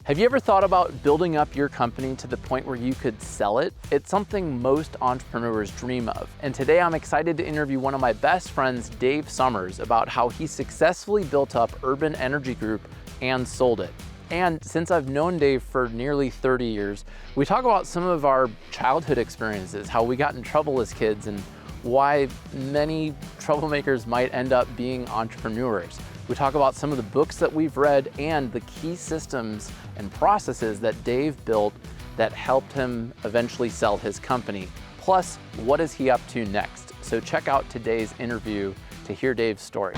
Have you ever thought about building up your company to the point where you could sell it? It's something most entrepreneurs dream of. And today I'm excited to interview one of my best friends, Dave Summers, about how he successfully built up Urban Energy Group and sold it. And since I've known Dave for nearly 30 years, we talk about some of our childhood experiences, how we got in trouble as kids, and why many troublemakers might end up being entrepreneurs. We talk about some of the books that we've read and the key systems and processes that Dave built that helped him eventually sell his company. Plus, what is he up to next? So check out today's interview to hear Dave's story.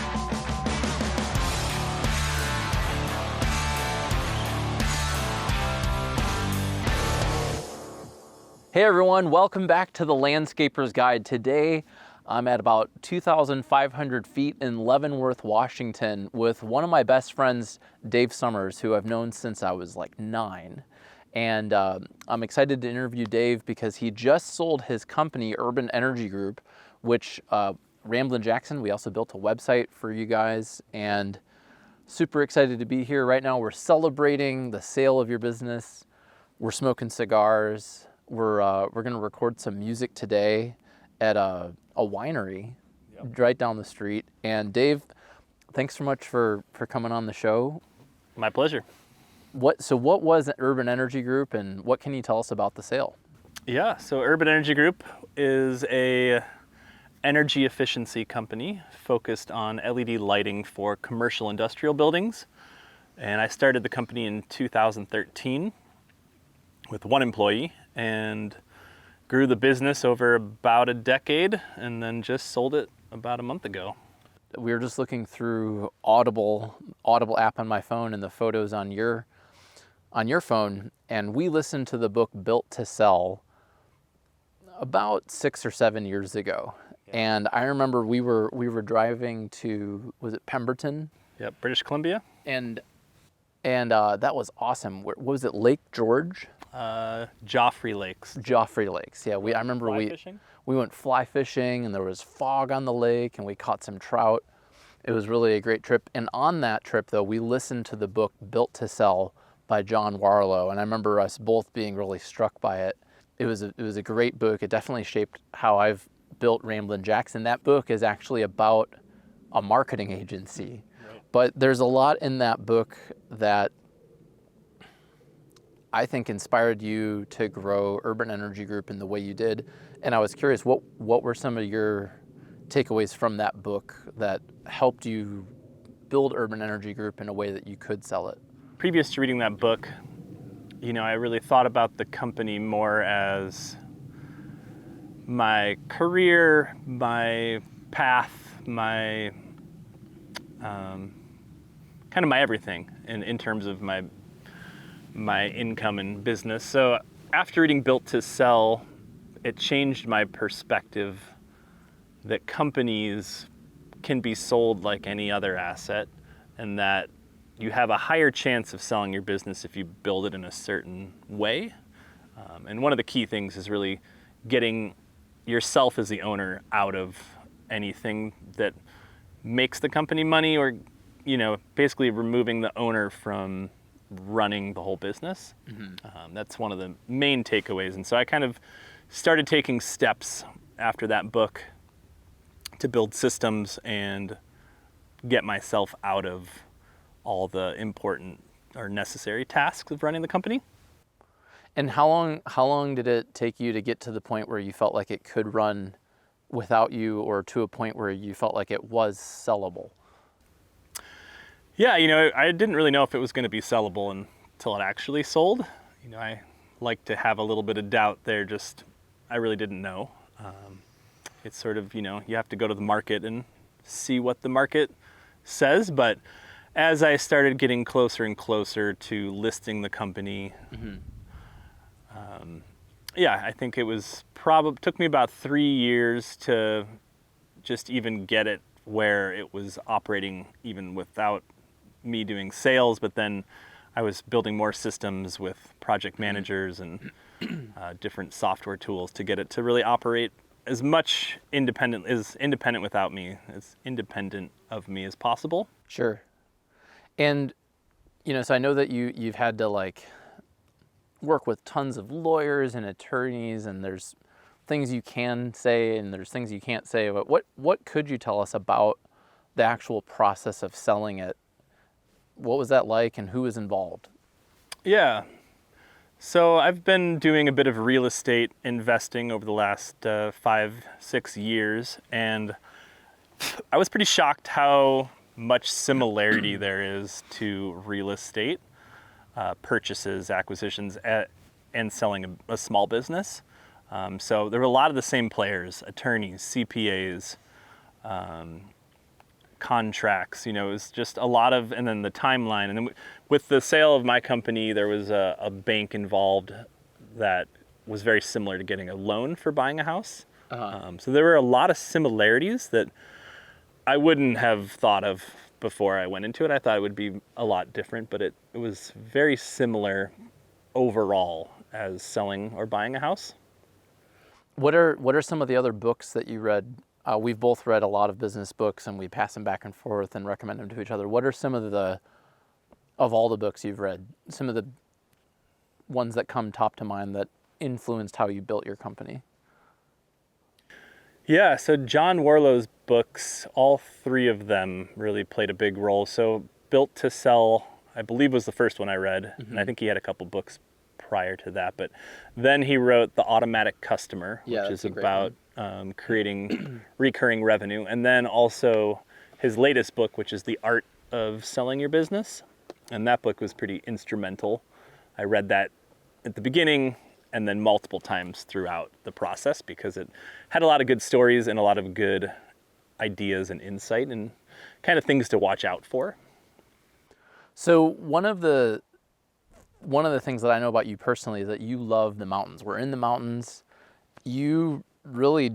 Hey everyone, welcome back to the Landscaper's Guide. Today, I'm at about 2,500 feet in Leavenworth, Washington with one of my best friends, Dave Summers, who I've known since I was like 9. And I'm excited to interview Dave because he just sold his company, Urban Energy Group, which Ramblin Jackson, we also built a website for you guys, and super excited to be here. Right now we're celebrating the sale of your business. We're smoking cigars. We're gonna record some music today at a winery right down the street. And Dave, thanks so much for coming on the show. My pleasure. What was Urban Energy Group, and what can you tell us about the sale? Yeah, so Urban Energy Group is a energy efficiency company focused on LED lighting for commercial industrial buildings. And I started the company in 2013 with one employee and grew the business over about a decade and then just sold it about a month ago. We were just looking through Audible app on my phone and the photos on your phone, and we listened to the book Built to Sell about 6 or 7 years ago. Yeah. And I remember we were driving to, was it Pemberton? Yep, British Columbia. And that was awesome. What was it, Lake George? Joffrey Lakes. Joffrey Lakes, yeah. I remember we went fly fishing, and there was fog on the lake, and we caught some trout. It was really a great trip. And on that trip, though, we listened to the book Built to Sell by John Warlow, and I remember us both being really struck by it. It was a great book. It definitely shaped how I've built Ramblin Jackson. That book is actually about a marketing agency, right. But there's a lot in that book that I think inspired you to grow Urban Energy Group in the way you did. And I was curious, what were some of your takeaways from that book that helped you build Urban Energy Group in a way that you could sell it? Previous to reading that book, I really thought about the company more as my career, my path, my kind of my everything in terms of my income and business. So after reading Built to Sell, it changed my perspective that companies can be sold like any other asset, and that you have a higher chance of selling your business if you build it in a certain way. And one of the key things is really getting yourself as the owner out of anything that makes the company money, or basically removing the owner from running the whole business. Mm-hmm. That's one of the main takeaways. And so I kind of started taking steps after that book to build systems and get myself out of all the important or necessary tasks of running the company. And how long did it take you to get to the point where you felt like it could run without you, or to a point where you felt like it was sellable? Yeah, I didn't really know if it was going to be sellable until it actually sold. I like to have a little bit of doubt there, I really didn't know. It's sort of, you have to go to the market and see what the market says. But as I started getting closer and closer to listing the company, mm-hmm. I think it was took me about 3 years to just even get it where it was operating even without me doing sales. But then I was building more systems with project managers and different software tools to get it to really operate as much independent of me as possible. Sure. And So I know that you've had to like work with tons of lawyers and attorneys, and there's things you can say and there's things you can't say. But what could you tell us about the actual process of selling it? What was that like, and who was involved? Yeah. So I've been doing a bit of real estate investing over the last 5-6 years, and I was pretty shocked how much similarity there is to real estate purchases, acquisitions, and selling a small business. So there were a lot of the same players: attorneys, CPAs, contracts. It was just a lot of, and then the timeline. And then with the sale of my company, there was a bank involved that was very similar to getting a loan for buying a house. So there were a lot of similarities that I wouldn't have thought of before I went into it. I thought it would be a lot different, but it was very similar overall as selling or buying a house. What are some of the other books that you read? We've both read a lot of business books, and we pass them back and forth and recommend them to each other. What are some of all the books you've read, some of the ones that come top to mind that influenced how you built your company? Yeah, so John Warlow's books, all three of them really played a big role. So Built to Sell, I believe, was the first one I read, and I think he had a couple books prior to that. But then he wrote The Automatic Customer, which is about creating recurring revenue. And then also his latest book, which is The Art of Selling Your Business. And that book was pretty instrumental. I read that at the beginning and then multiple times throughout the process because it had a lot of good stories and a lot of good ideas and insight and kind of things to watch out for. So one of the things that I know about you personally is that you love the mountains. We're in the mountains. You really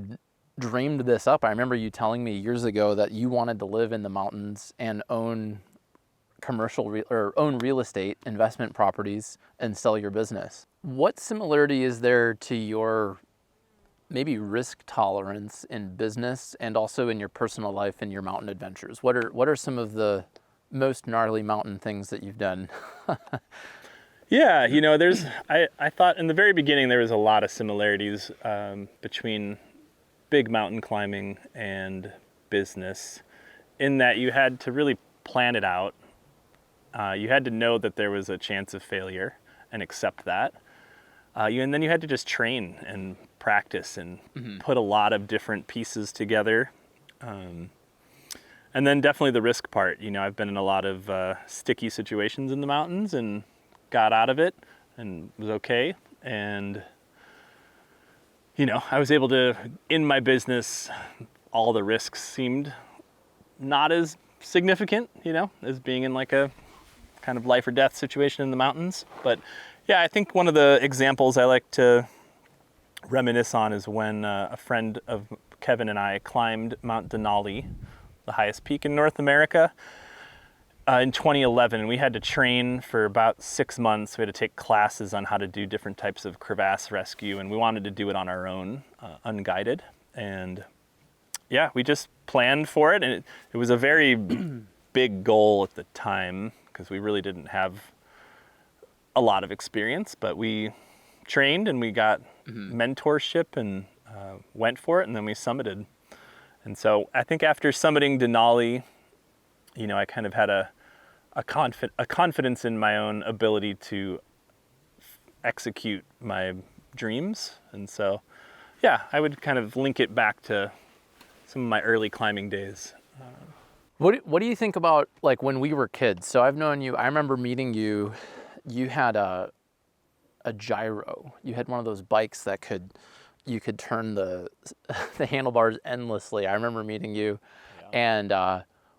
dreamed this up. I remember you telling me years ago that you wanted to live in the mountains and own own real estate investment properties and sell your business. What similarity is there to your maybe risk tolerance in business and also in your personal life and your mountain adventures? What are some of the most gnarly mountain things that you've done? Yeah, I thought in the very beginning there was a lot of similarities between big mountain climbing and business in that you had to really plan it out. You had to know that there was a chance of failure and accept that. And then you had to just train and practice and put a lot of different pieces together. And then definitely the risk part. I've been in a lot of sticky situations in the mountains and got out of it and was okay. And, I was able to, in my business, all the risks seemed not as significant, as being in like a kind of life or death situation in the mountains. But yeah, I think one of the examples I like to reminisce on is when a friend of Kevin and I climbed Mount Denali, the highest peak in North America, in 2011. And we had to train for about 6 months. We had to take classes on how to do different types of crevasse rescue, and we wanted to do it on our own, unguided. And yeah, we just planned for it, and it was a very big goal at the time because we really didn't have a lot of experience, but we trained and we got mentorship and went for it, and then we summited. And so I think after summiting Denali, I kind of had a confidence in my own ability to execute my dreams. And so, yeah, I would kind of link it back to some of my early climbing days. What do you think about like when we were kids? So I've known you, I remember meeting you, you had a gyro. You had one of those bikes that you could turn the handlebars endlessly. I remember meeting you, and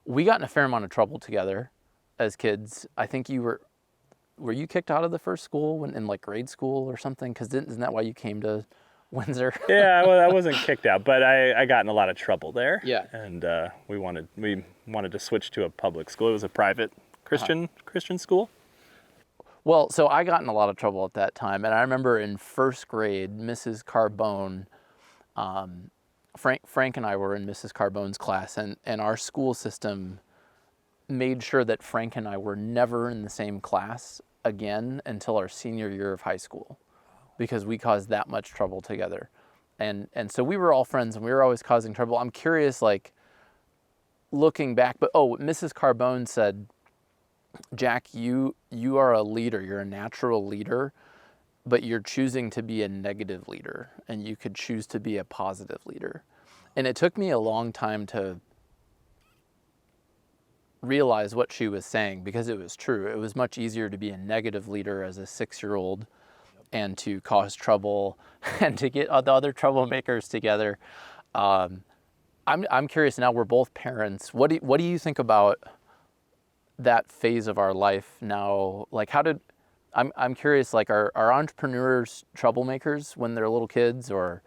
we got in a fair amount of trouble together as kids. I think were you kicked out of the first school in like grade school or something? Because isn't that why you came to Windsor? Yeah, well, I wasn't kicked out, but I got in a lot of trouble there. Yeah. And we wanted to switch to a public school. It was a private Christian school. Well, so I got in a lot of trouble at that time, and I remember in first grade, Mrs. Carbone, Frank and I were in Mrs. Carbone's class, and our school system made sure that Frank and I were never in the same class again until our senior year of high school, because we caused that much trouble together. And so we were all friends and we were always causing trouble. I'm curious, like, looking back, but Mrs. Carbone said, Jack, you are a leader. You're a natural leader, but you're choosing to be a negative leader, and you could choose to be a positive leader. And it took me a long time to realize what she was saying, because it was true. It was much easier to be a negative leader as a 6-year-old and to cause trouble and to get the other troublemakers together. I'm curious now, we're both parents. What do you think about that phase of our life now? Like, I'm curious, like, are entrepreneurs troublemakers when they're little kids, or?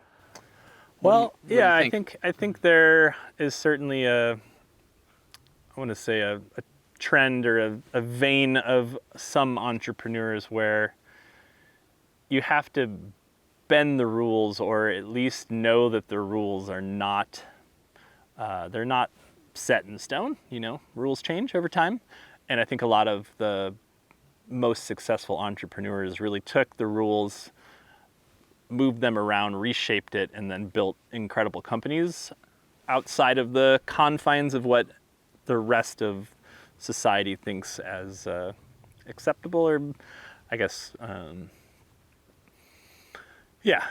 Well, yeah, I think there is certainly a trend or a vein of some entrepreneurs where you have to bend the rules, or at least know that the rules are not, they're not set in stone. Rules change over time. And I think a lot of the most successful entrepreneurs really took the rules, moved them around, reshaped it, and then built incredible companies outside of the confines of what the rest of society thinks as acceptable, or I guess,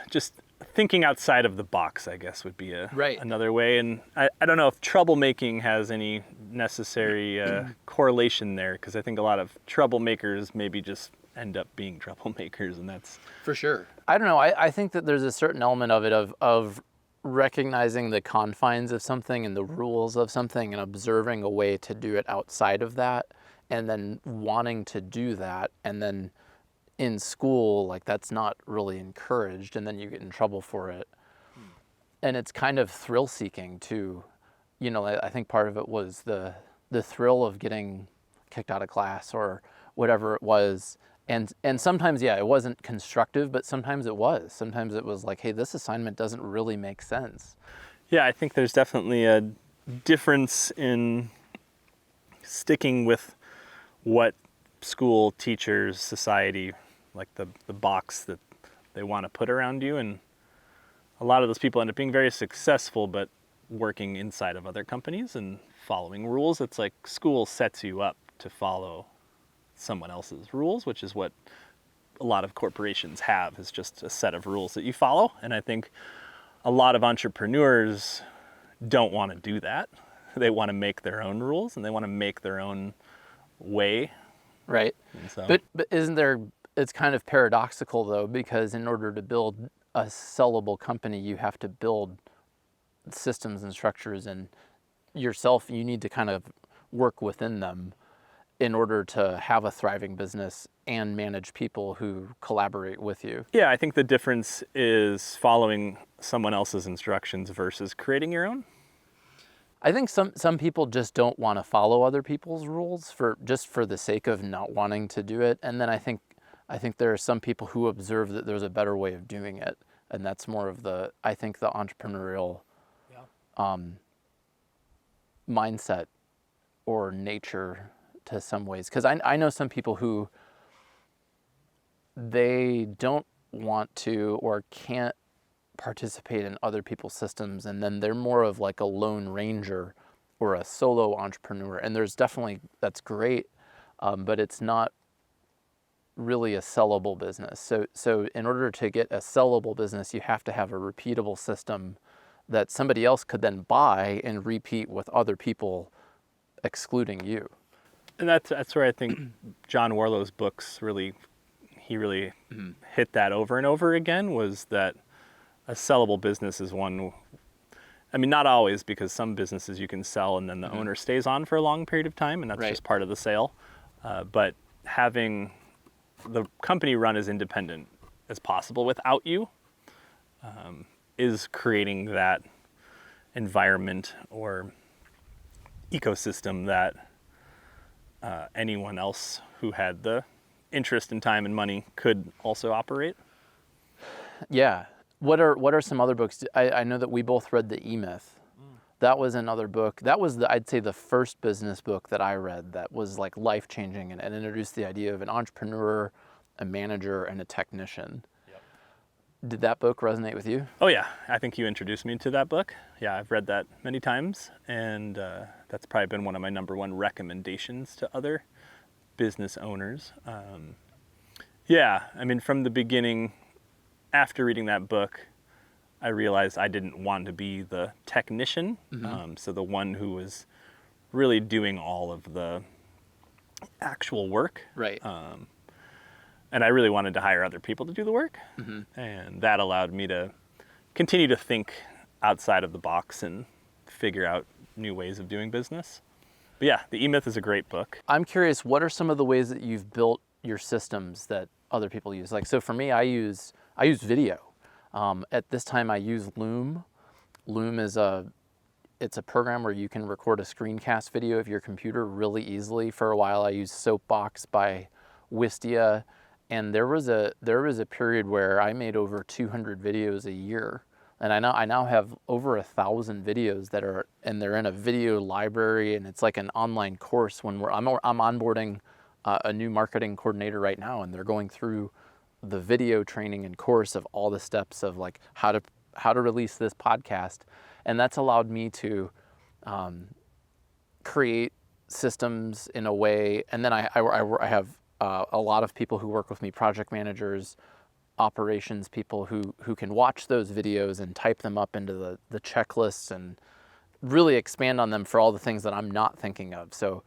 just thinking outside of the box, I guess, would be another way. And I don't know if troublemaking has any necessary correlation there, because I think a lot of troublemakers maybe just end up being troublemakers, and that's... For sure. I don't know. I think that there's a certain element of it of recognizing the confines of something and the rules of something and observing a way to do it outside of that, and then wanting to do that, and then in school, like, that's not really encouraged, and then you get in trouble for it. And it's kind of thrill-seeking too. I think part of it was the thrill of getting kicked out of class or whatever it was. And sometimes, it wasn't constructive, but sometimes it was. Sometimes it was like, hey, this assignment doesn't really make sense. Yeah, I think there's definitely a difference in sticking with what school, teachers, society, like the box that they want to put around you. And a lot of those people end up being very successful, but working inside of other companies and following rules. It's like school sets you up to follow someone else's rules, which is what a lot of corporations have, is just a set of rules that you follow. And I think a lot of entrepreneurs don't want to do that. They want to make their own rules, and they want to make their own way. Right. So. But isn't there, it's kind of paradoxical though, because in order to build a sellable company, you have to build systems and structures, and yourself, you need to kind of work within them in order to have a thriving business and manage people who collaborate with you. Yeah, I think the difference is following someone else's instructions versus creating your own. I think some people just don't want to follow other people's rules for the sake of not wanting to do it. And then I think there are some people who observe that there's a better way of doing it. And that's more of the entrepreneurial mindset or nature to some ways. Because I know some people who they don't want to or can't participate in other people's systems, and then they're more of like a lone ranger or a solo entrepreneur. And there's definitely, that's great, but it's not really a sellable business. So in order to get a sellable business, you have to have a repeatable system that somebody else could then buy and repeat with other people, excluding you. And that's where I think John Warlow's books really hit that over and over again, was that a sellable business is one, I mean, not always, because some businesses you can sell and then the owner stays on for a long period of time, and that's just part of the sale. But having the company run as independent as possible without you is creating that environment or ecosystem that anyone else who had the interest in time and money could also operate. Yeah. What are some other books? I know that we both read The E-Myth. That was another book. That was, I'd say, the first business book that I read that was like life-changing and introduced the idea of an entrepreneur, a manager, and a technician. Yep. Did that book resonate with you? Oh yeah, I think you introduced me to that book. Yeah, I've read that many times, and that's probably been one of my number one recommendations to other business owners. Yeah, I mean, from the beginning, after reading that book, I realized I didn't want to be the technician, so the one who was really doing all of the actual work. Right. And I really wanted to hire other people to do the work. And that allowed me to continue to think outside of the box and figure out new ways of doing business. But yeah, The E-Myth is a great book. I'm curious, what are some of the ways that you've built your systems that other people use? Like, so for me, I use video. At this time, I use Loom. Loom is it's a program where you can record a screencast video of your computer really easily. For a while, I used Soapbox by Wistia, and there was a period where I made over 200 videos a year, and I now have over 1,000 videos that are, and they're in a video library, and it's like an online course. When I'm onboarding a new marketing coordinator right now, and they're going through the video training and course of all the steps of like how to release this podcast. And that's allowed me to create systems in a way. And then I have a lot of people who work with me, project managers, operations people who can watch those videos and type them up into the checklists and really expand on them for all the things that I'm not thinking of. So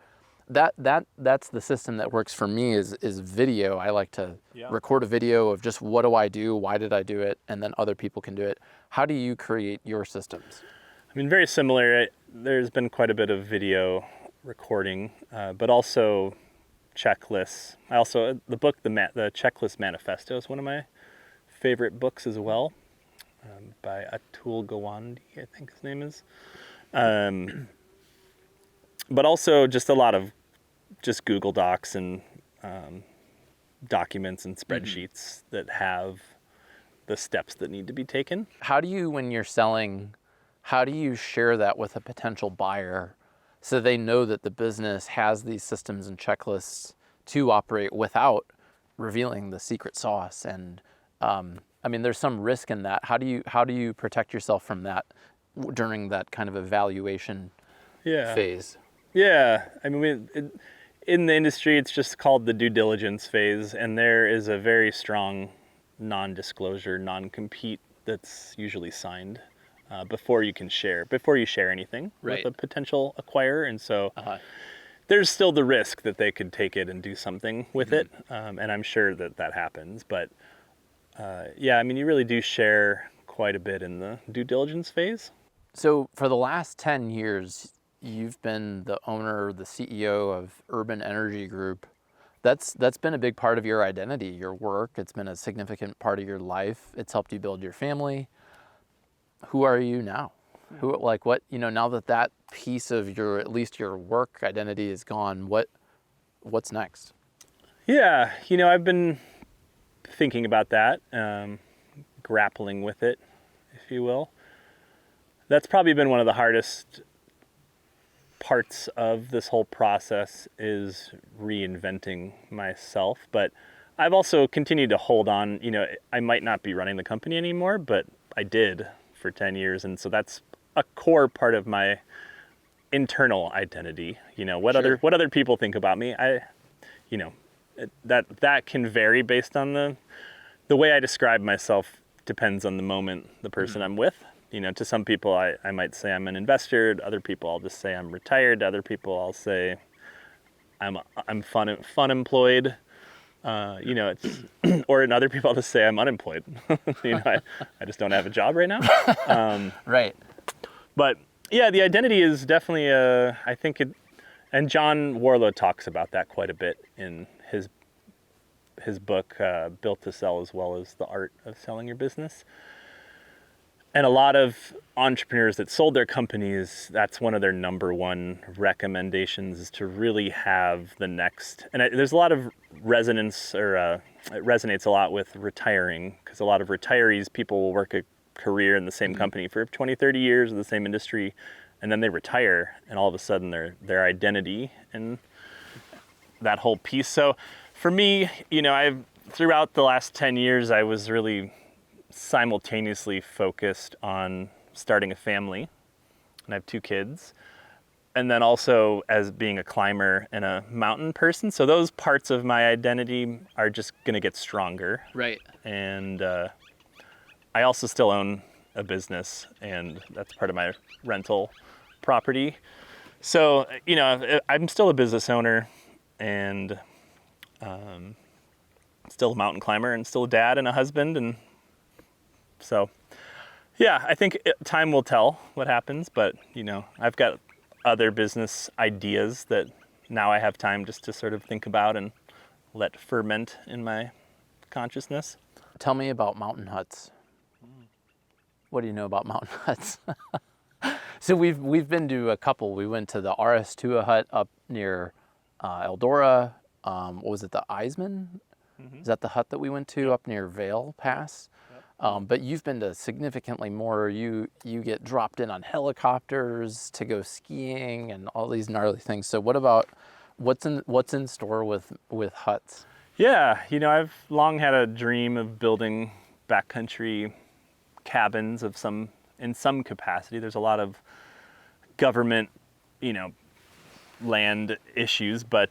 that's the system that works for me is video. I like to record a video of just what do I do, why did I do it, and then other people can do it. How do you create your systems? I mean, very similar. There's been quite a bit of video recording, but also checklists. The book, the Checklist Manifesto is one of my favorite books as well, by Atul Gawande, I think his name is. But also just a lot of just Google Docs and documents and spreadsheets that have the steps that need to be taken. How do you, when you're selling, how do you share that with a potential buyer so they know that the business has these systems and checklists to operate without revealing the secret sauce? And I mean, there's some risk in that. How do you protect yourself from that during that kind of evaluation phase? Yeah, I mean, in the industry, it's just called the due diligence phase, and there is a very strong non-disclosure, non-compete that's usually signed before you share anything with a potential acquirer, and so there's still the risk that they could take it and do something with it, and I'm sure that happens, but yeah, I mean, you really do share quite a bit in the due diligence phase. So for the last 10 years, you've been the owner, the CEO of Urban Energy Group. That's been a big part of your identity, your work. It's been a significant part of your life. It's helped you build your family. Who are you now? Now that piece of at least your work identity is gone, what's next? Yeah, I've been thinking about that, grappling with it, if you will. That's probably been one of the hardest parts of this whole process is reinventing myself, but I've also continued to hold on. I might not be running the company anymore, but I did for 10 years, and so that's a core part of my internal identity. What other people think about me, that can vary based on the way I describe myself. Depends on the moment, the person I'm with. To some people, I might say I'm an investor. To other people, I'll just say I'm retired. To other people, I'll say I'm fun employed. It's or in other people, I'll just say I'm unemployed. I just don't have a job right now. Right. But yeah, the identity is definitely I think it, and John Warlow talks about that quite a bit in his book, Built to Sell, as well as The Art of Selling Your Business. And a lot of entrepreneurs that sold their companies, that's one of their number one recommendations, is to really have the next. And there's a lot of resonance, or it resonates a lot with retiring, because a lot of retirees, people will work a career in the same company for 20, 30 years in the same industry, and then they retire, and all of a sudden their identity and that whole piece. So for me, throughout the last 10 years, I was really simultaneously focused on starting a family, and I have 2 kids, and then also as being a climber and a mountain person. So those parts of my identity are just going to get stronger. Right. And I also still own a business, and that's part of my rental property. So, I'm still a business owner, and still a mountain climber, and still a dad and a husband. And so, yeah, I think time will tell what happens, but, I've got other business ideas that now I have time just to sort of think about and let ferment in my consciousness. Tell me about mountain huts. What do you know about mountain huts? So we've been to a couple. We went to the RS2 hut up near Eldora. What was it, the Eisman? Is that the hut that we went to up near Vail Pass? Yep. But you've been to significantly more. You get dropped in on helicopters to go skiing and all these gnarly things. So what's in store with huts? Yeah, I've long had a dream of building backcountry cabins in some capacity. There's a lot of government, land issues, but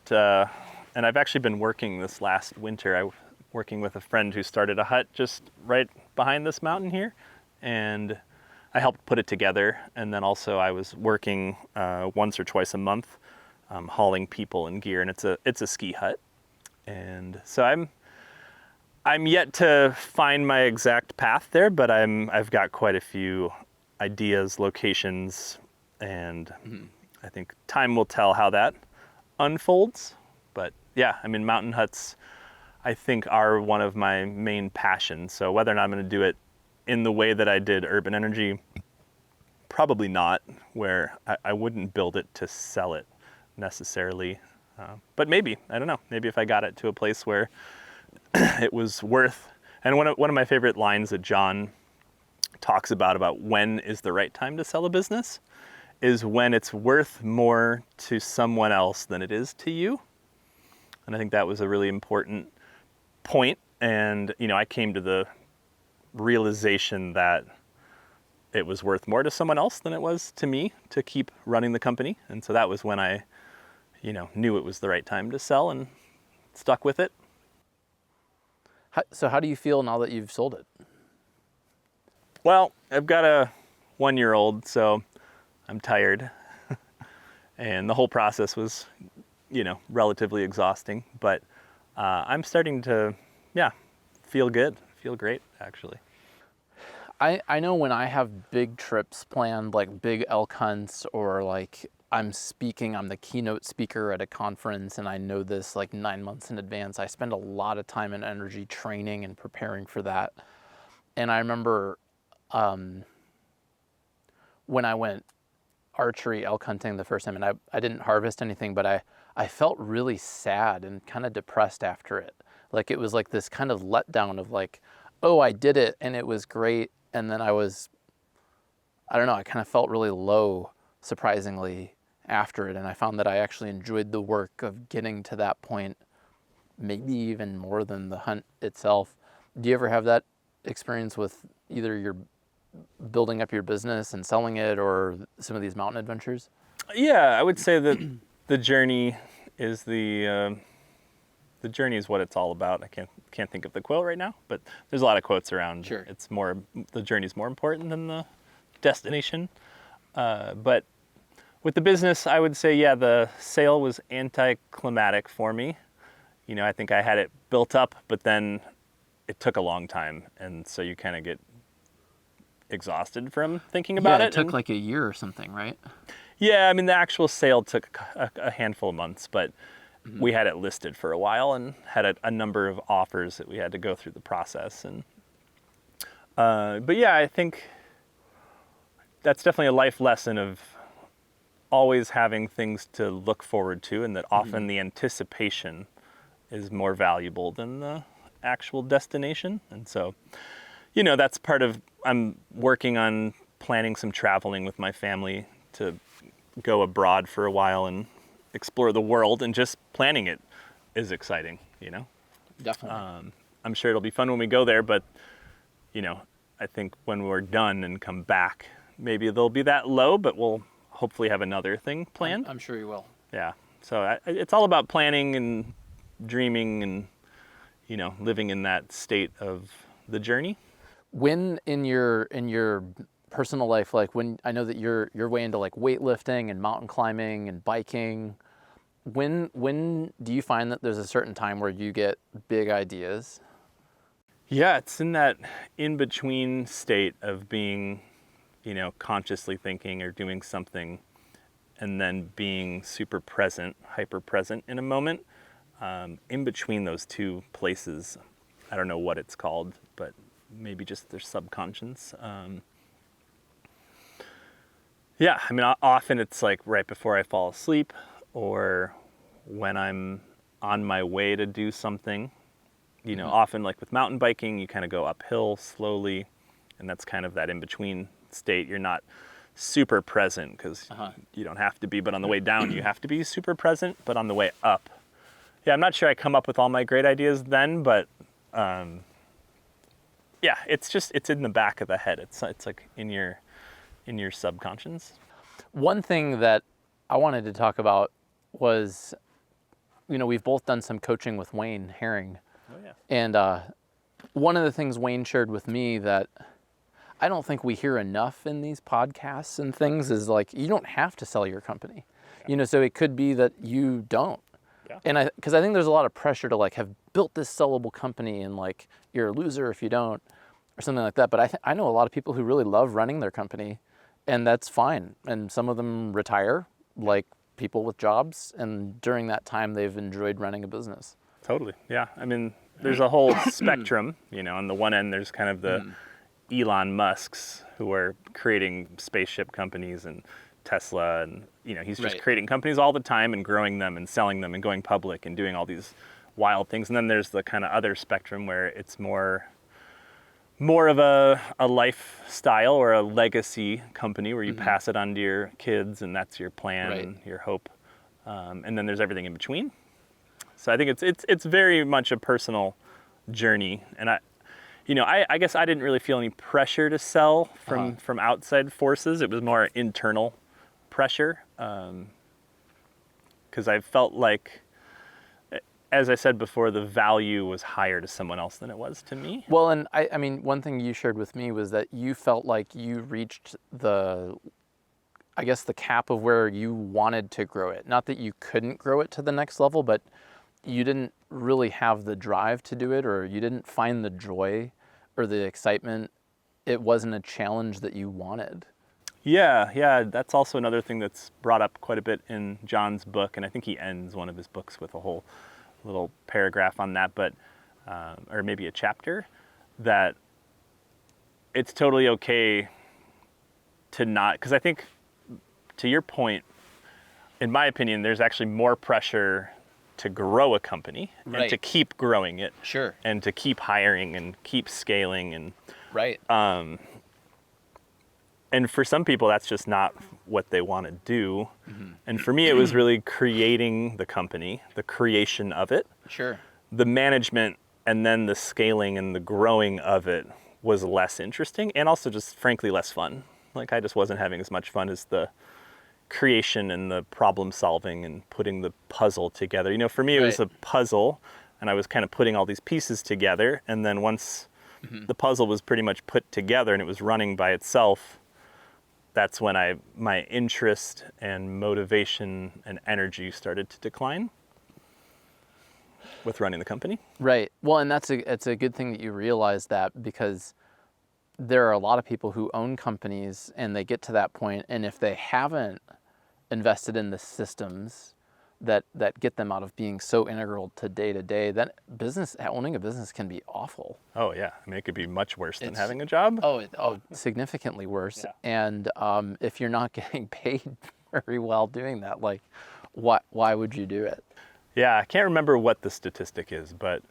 and I've actually been working this last winter. Working with a friend who started a hut just right behind this mountain here, and I helped put it together. And then also I was working once or twice a month, hauling people and gear, and it's a ski hut. And so I'm yet to find my exact path there, but I've got quite a few ideas, locations, and I think time will tell how that unfolds. But yeah, mountain huts, I think, are one of my main passions. So whether or not I'm going to do it in the way that I did urban energy, probably not, where I wouldn't build it to sell it necessarily. But maybe, I don't know, maybe if I got it to a place where it was worth, and one of my favorite lines that John talks about when is the right time to sell a business is when it's worth more to someone else than it is to you. And I think that was a really important point. And, I came to the realization that it was worth more to someone else than it was to me to keep running the company. And so that was when I, knew it was the right time to sell and stuck with it. So how do you feel now that you've sold it? Well, I've got a 1-year-old, so I'm tired. And the whole process was, relatively exhausting. But I'm starting to, feel good, feel great, actually. I know when I have big trips planned, like big elk hunts, or like I'm the keynote speaker at a conference, and I know this like 9 months in advance, I spend a lot of time and energy training and preparing for that. And I remember when I went archery elk hunting the first time, and I didn't harvest anything, but I felt really sad and kind of depressed after it. Like it was like this kind of letdown of like, oh, I did it and it was great. And then I don't know, I kind of felt really low, surprisingly, after it. And I found that I actually enjoyed the work of getting to that point, maybe even more than the hunt itself. Do you ever have that experience with either your building up your business and selling it or some of these mountain adventures? Yeah, I would say that the journey is the journey is what it's all about. I can't think of the quote right now, but there's a lot of quotes around. Sure. The journey's more important than the destination. But with the business, I would say, yeah, the sale was anticlimactic for me. I think I had it built up, but then it took a long time. And so you kind of get exhausted from thinking about it. It took like a year or something, right? Yeah, the actual sale took a handful of months, but we had it listed for a while and had a number of offers that we had to go through the process. And but yeah, I think that's definitely a life lesson of always having things to look forward to, and that often the anticipation is more valuable than the actual destination. And so, that's part of, I'm working on planning some traveling with my family to go abroad for a while and explore the world, and just planning it is exciting, Definitely. I'm sure it'll be fun when we go there, but I think when we're done and come back, maybe they'll be that low, but we'll hopefully have another thing planned. I'm sure you will. Yeah. So it's all about planning and dreaming and, living in that state of the journey. When in your personal life, like when I know that you're way into like weightlifting and mountain climbing and biking, when do you find that there's a certain time where you get big ideas? Yeah, it's in that in-between state of being, consciously thinking or doing something and then being super present, hyper present in a moment. In between those two places, I don't know what it's called, but maybe just their subconscious. Yeah, I mean, often it's like right before I fall asleep or when I'm on my way to do something. Often like with mountain biking, you kind of go uphill slowly, and that's kind of that in-between state. You're not super present because you don't have to be, but on the way down, you have to be super present, but on the way up. Yeah, I'm not sure I come up with all my great ideas then, but yeah, it's in the back of the head. It's like in your subconscious. One thing that I wanted to talk about was, we've both done some coaching with Wayne Herring. Oh, yeah. And one of the things Wayne shared with me that I don't think we hear enough in these podcasts and things is like, you don't have to sell your company. Yeah. So it could be that you don't. Yeah. And because I think there's a lot of pressure to like have built this sellable company and like you're a loser if you don't or something like that. But I know a lot of people who really love running their company, and that's fine. And some of them retire like people with jobs, and during that time they've enjoyed running a business. Totally. Yeah. I mean, there's a whole spectrum, on the one end, there's kind of the Elon Musks who are creating spaceship companies and Tesla, and, he's just creating companies all the time and growing them and selling them and going public and doing all these wild things. And then there's the kind of other spectrum where it's more of a lifestyle or a legacy company where you pass it on to your kids, and that's your plan and your hope. And then there's everything in between. So I think it's very much a personal journey, and I guess I didn't really feel any pressure to sell from outside forces. It was more internal pressure, because I felt like, as I said before, the value was higher to someone else than it was to me. Well, and I mean, one thing you shared with me was that you felt like you reached the cap of where you wanted to grow it. Not that you couldn't grow it to the next level, but you didn't really have the drive to do it, or you didn't find the joy or the excitement. It wasn't a challenge that you wanted. Yeah, that's also another thing that's brought up quite a bit in John's book, and I think he ends one of his books with a whole little paragraph on that, but or maybe a chapter, that it's totally okay to not, because I think, to your point, in my opinion, there's actually more pressure to grow a company and to keep growing it. Sure. And to keep hiring and keep scaling and and for some people that's just not what they want to do. And for me it was really creating the company, the creation of it. Sure. The management and then the scaling and the growing of it was less interesting, and also just frankly less fun. Like I just wasn't having as much fun as the creation and the problem solving and putting the puzzle together. For me, it was a puzzle, and I was kind of putting all these pieces together. And then once the puzzle was pretty much put together and it was running by itself, that's when my interest and motivation and energy started to decline with running the company. Right. Well, and it's a good thing that you realize that, because there are a lot of people who own companies and they get to that point, and if they haven't invested in the systems that get them out of being so integral to day, then owning a business can be awful. Oh yeah, I mean it could be much worse than having a job. Significantly worse. Yeah. And if you're not getting paid very well doing that, like, why would you do it? Yeah, I can't remember what the statistic is, but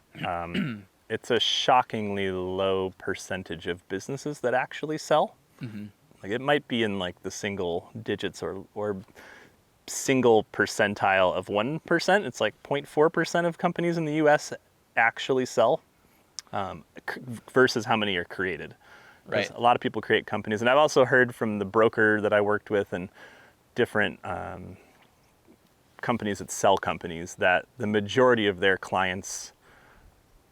it's a shockingly low percentage of businesses that actually sell. Like it might be in like the single digits or single percentile of 1%. It's like 0.4% of companies in the US actually sell versus how many are created. Right. A lot of people create companies. And I've also heard from the broker that I worked with and different companies that sell companies that the majority of their clients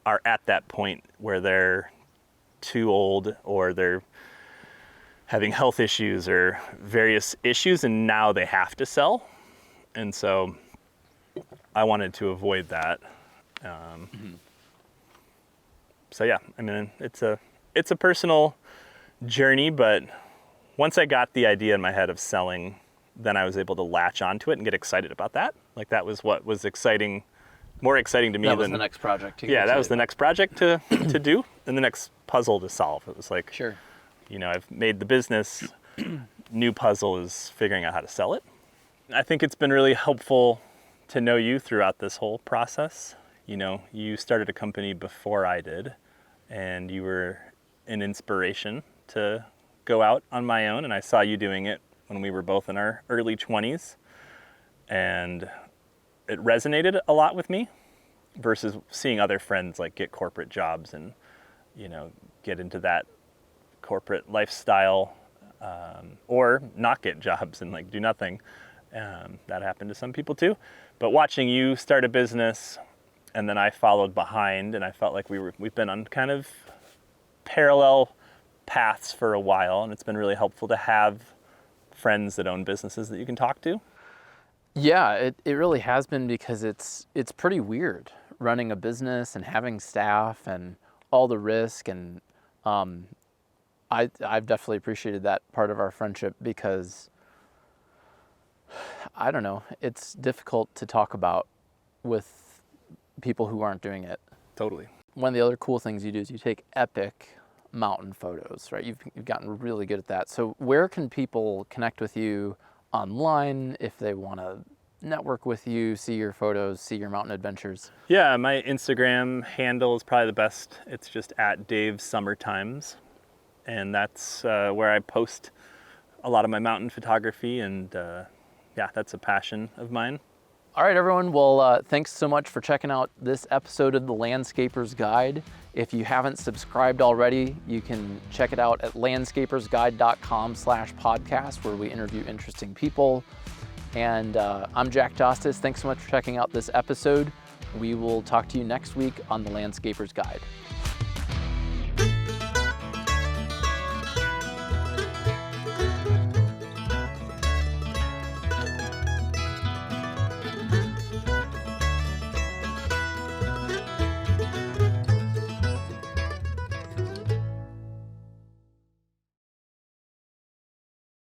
are at that point where they're too old or they're having health issues or various issues, and now they have to sell. And so I wanted to avoid that. So yeah, I mean, it's a personal journey, but once I got the idea in my head of selling, then I was able to latch onto it and get excited about that. Like that was what was exciting, more exciting to me That was than the next project. yeah, that was the next project to do and the next puzzle to solve. It was like, Sure. you know, I've made the business, new puzzle is figuring out how to sell it. I think it's been really helpful to know you throughout this whole process. You know, you started a company before I did, and you were an inspiration to go out on my own, and I saw you doing it when we were both in our early 20s, and it resonated a lot with me versus seeing other friends like get corporate jobs and, you know, get into that corporate lifestyle, or not get jobs and like do nothing. That happened to some people too. But watching you start a business and then I followed behind, and I felt like we've been on kind of parallel paths for a while, and it's been really helpful to have friends that own businesses that you can talk to. Yeah, it really has been, because it's pretty weird running a business and having staff and all the risk, and I've definitely appreciated that part of our friendship, because I don't know, it's difficult to talk about with people who aren't doing it. Totally. One of the other cool things you do is you take epic mountain photos, right? You've gotten really good at that. So where can people connect with you online if they want to network with you, see your photos, see your mountain adventures? Yeah, my Instagram handle is probably the best. It's just at Dave Summertimes, and that's where I post a lot of my mountain photography, and yeah, that's a passion of mine. All right, everyone. Well, thanks so much for checking out this episode of the Landscaper's Guide. If you haven't subscribed already, you can check it out at landscapersguide.com/podcast, where we interview interesting people. And I'm Jack Jostes. Thanks so much for checking out this episode. We will talk to you next week on the Landscaper's Guide.